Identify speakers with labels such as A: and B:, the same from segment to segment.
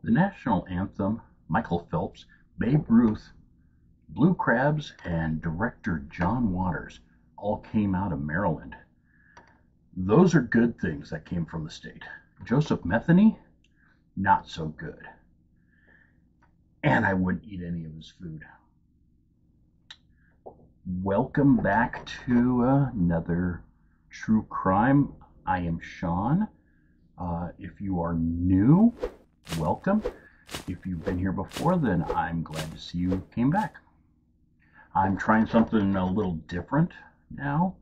A: The national anthem, Michael Phelps, Babe Ruth, Blue Crabs, and director John Waters all came out of Maryland. Those are good things that came from the state. Joseph Metheny, not so good. And I wouldn't eat any of his food. Welcome back to another true crime. I am Sean. If you are new, welcome. If you've been here before, then I'm glad to see you came back. I'm trying something a little different now.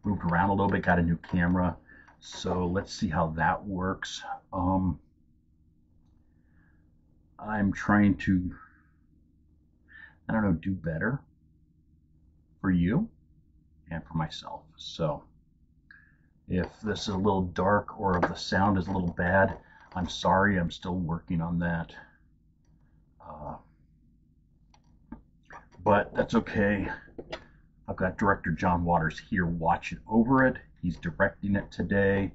A: Moved around a little bit, got a new camera. So let's see how that works. I'm trying to, do better for you and for myself. So if this is a little dark or if the sound is a little bad, I'm sorry. I'm still working on that. But that's okay. I've got director John Waters here watching over it. He's directing it today.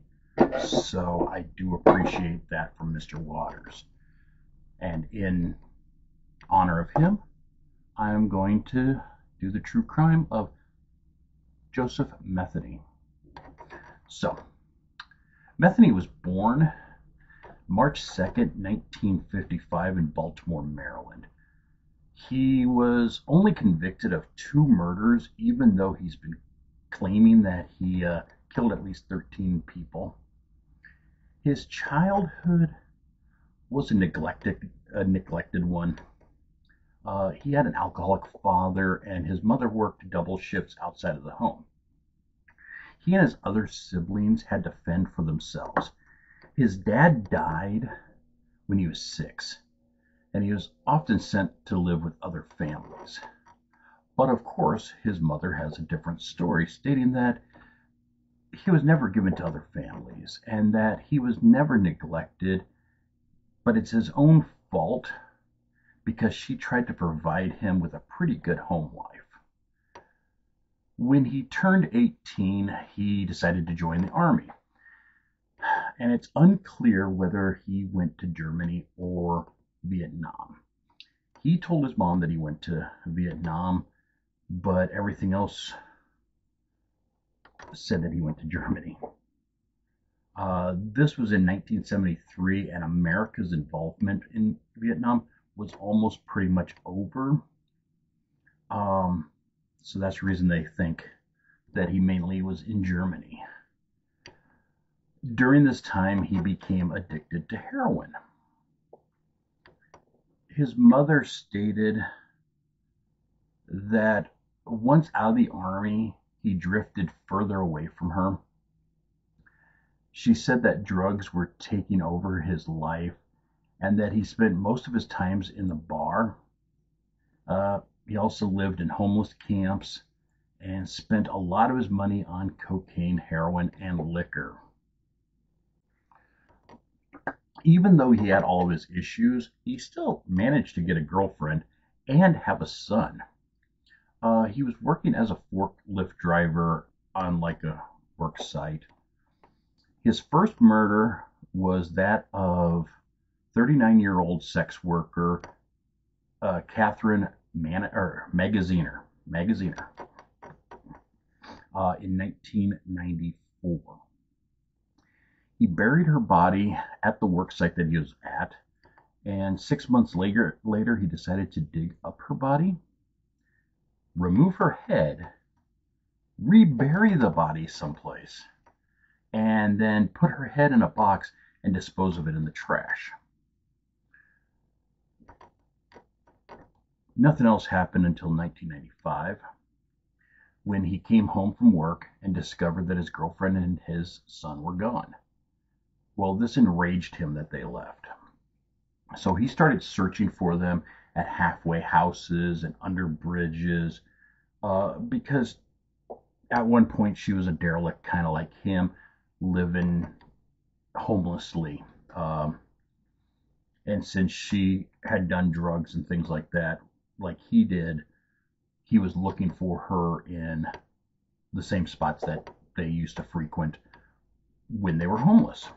A: So I do appreciate that from Mr. Waters. And in honor of him, I'm going to do the true crime of Joseph Metheny. So, Metheny was born March 2nd, 1955 in Baltimore, Maryland. He was only convicted of 2 murders, even though he's been claiming that he killed at least 13 people. His childhood was a neglected one. He had an alcoholic father, and his mother worked double shifts outside of the home. He and his other siblings had to fend for themselves. His dad died when he was 6, and he was often sent to live with other families. But of course, his mother has a different story, stating that he was never given to other families and that he was never neglected, but it's his own fault because she tried to provide him with a pretty good home life. When he turned 18, he decided to join the army. And it's unclear whether he went to Germany or Vietnam. He told his mom that he went to Vietnam, but everything else said that he went to Germany. This was in 1973, and America's involvement in Vietnam was almost pretty much over. So that's the reason they think that he mainly was in Germany. During this time, he became addicted to heroin. His mother stated that once out of the army, he drifted further away from her. She said that drugs were taking over his life and that he spent most of his times in the bar. He also lived in homeless camps and spent a lot of his money on cocaine, heroin, and liquor. Even though he had all of his issues, he still managed to get a girlfriend and have a son. He was working as a forklift driver on like a work site. His first murder was that of 39-year-old sex worker Catherine Magaziner in 1994. He buried her body at the work site that he was at, and 6 months later he decided to dig up her body, remove her head, rebury the body someplace, and then put her head in a box and dispose of it in the trash. Nothing else happened until 1995, when he came home from work and discovered that his girlfriend and his son were gone. Well, this enraged him that they left. So he started searching for them at halfway houses and under bridges, because at one point she was a derelict, kind of like him, living homelessly. And since she had done drugs and things like that, like he did, he was looking for her in the same spots that they used to frequent when they were homeless.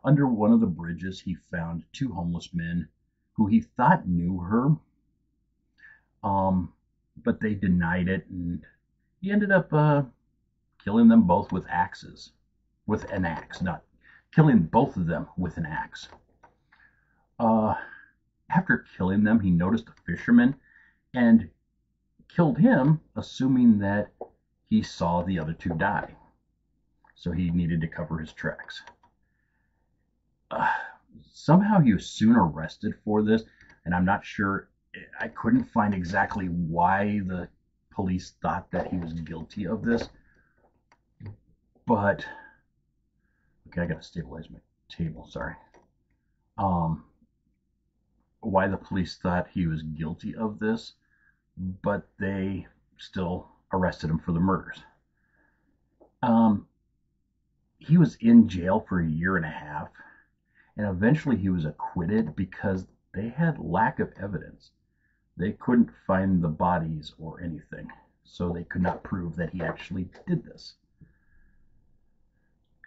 A: Under one of the bridges, he found two homeless men who he thought knew her, but they denied it, and he ended up killing them both with axes. With an axe, not killing both of them with an axe. After killing them, he noticed a fisherman and killed him, assuming that he saw the other two die. So he needed to cover his tracks. Somehow he was soon arrested for this, and I'm not sure. I couldn't find exactly why the police thought that he was guilty of this. But, okay, I gotta stabilize my table, sorry. Why the police thought he was guilty of this, but they still arrested him for the murders. He was in jail for a year and a half, and eventually he was acquitted because they had lack of evidence. They couldn't find the bodies or anything, so they could not prove that he actually did this.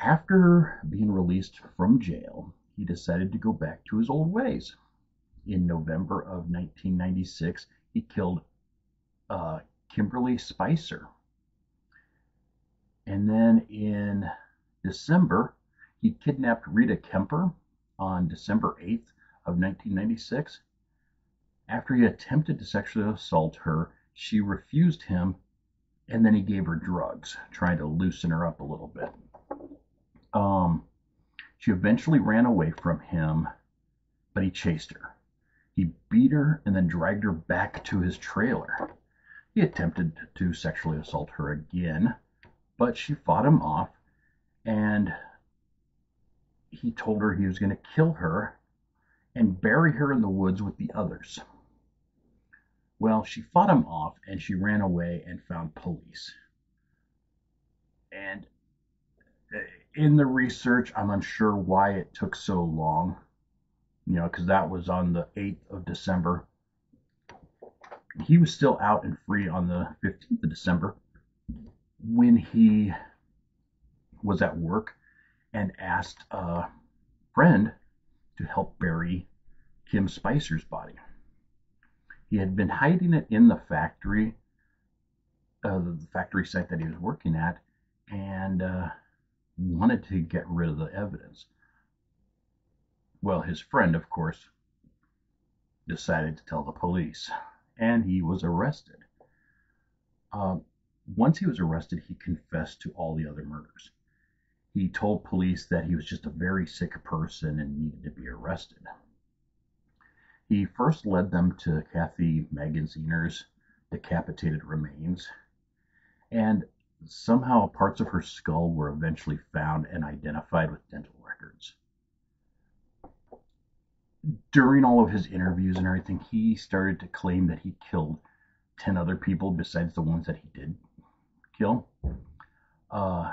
A: After being released from jail, he decided to go back to his old ways. In November of 1996, he killed Kimberly Spicer. And then in December, he kidnapped Rita Kemper on December 8th of 1996. After he attempted to sexually assault her, she refused him, and then he gave her drugs, trying to loosen her up a little bit. She eventually ran away from him, but he chased her. He beat her and then dragged her back to his trailer. He attempted to sexually assault her again, but she fought him off, and he told her he was going to kill her and bury her in the woods with the others. Well, she fought him off, and she ran away and found police. And in the research, I'm unsure why it took so long, because that was on the 8th of December. He was still out and free on the 15th of December when he was at work and asked a friend to help bury Kim Spicer's body. He had been hiding it in the factory site that he was working at, and wanted to get rid of the evidence. Well, his friend, of course, decided to tell the police, and he was arrested. Once he was arrested, he confessed to all the other murders. He told police that he was just a very sick person and needed to be arrested. He first led them to Kathy Magaziner's decapitated remains, and somehow parts of her skull were eventually found and identified with dental records. During all of his interviews and everything, he started to claim that he killed 10 other people besides the ones that he did kill.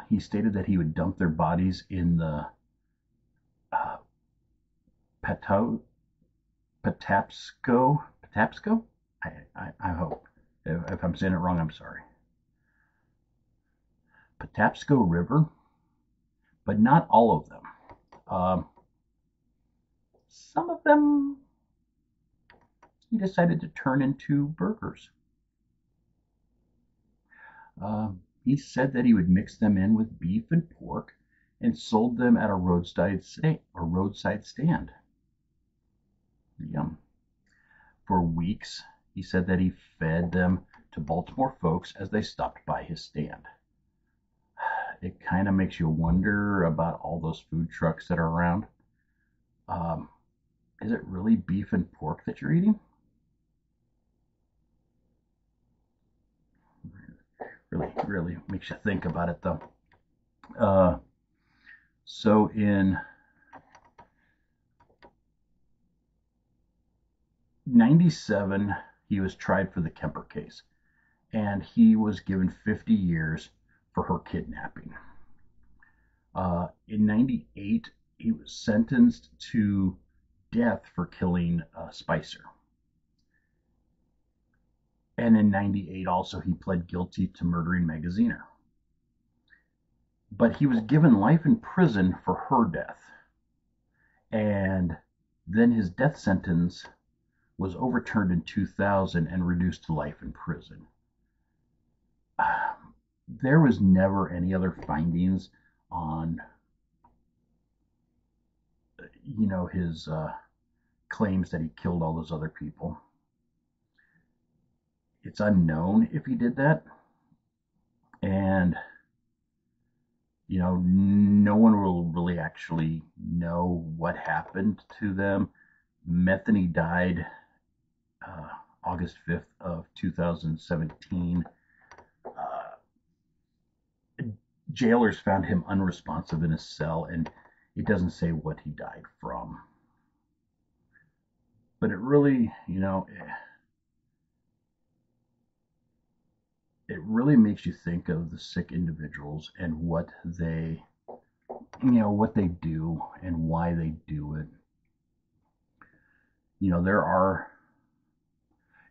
A: He stated that he would dump their bodies in the Patapsco? I hope. If I'm saying it wrong, I'm sorry. Patapsco River, but not all of them. Some of them he decided to turn into burgers. He said that he would mix them in with beef and pork and sold them at a roadside stand. Yum. For weeks, he said that he fed them to Baltimore folks as they stopped by his stand. It kind of makes you wonder about all those food trucks that are around. Is it really beef and pork that you're eating? Really makes you think about it, though. So in 97, he was tried for the Kemper case, and he was given 50 years for her kidnapping. In 98, he was sentenced to death for killing Spicer. And in 98 also, he pled guilty to murdering Magaziner. But he was given life in prison for her death. And then his death sentence was overturned in 2000 and reduced to life in prison. There was never any other findings on, his claims that he killed all those other people. It's unknown if he did that, and no one will really actually know what happened to them. Metheny died August 5th of 2017. Jailers found him unresponsive in his cell, and it doesn't say what he died from. But it really, it really makes you think of the sick individuals and what they do and why they do it. There are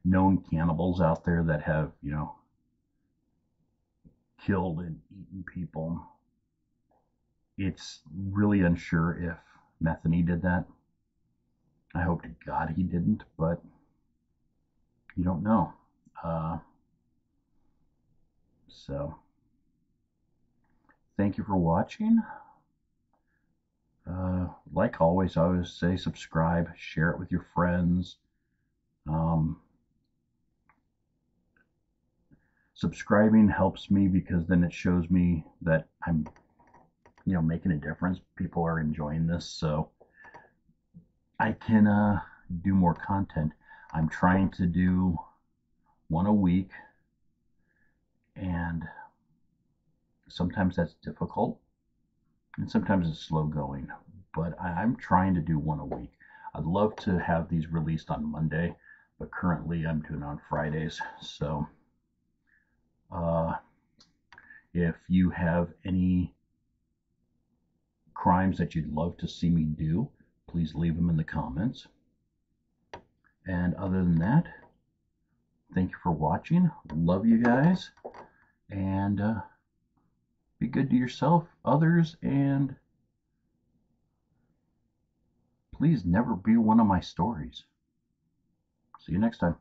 A: known cannibals out there that have, killed and eaten people. It's really unsure if Metheny did that. I hope to God he didn't, but you don't know. So, thank you for watching. Like always, I always say subscribe, share it with your friends. Subscribing helps me because then it shows me that I'm, making a difference. People are enjoying this, so I can do more content. I'm trying to do one a week, and sometimes that's difficult, and sometimes it's slow going, but I'm trying to do one a week. I'd love to have these released on Monday, but currently I'm doing it on Fridays. So if you have any crimes that you'd love to see me do, please leave them in the comments. And other than that, thank you for watching. Love you guys, and be good to yourself, others, and please never be one of my stories. See you next time.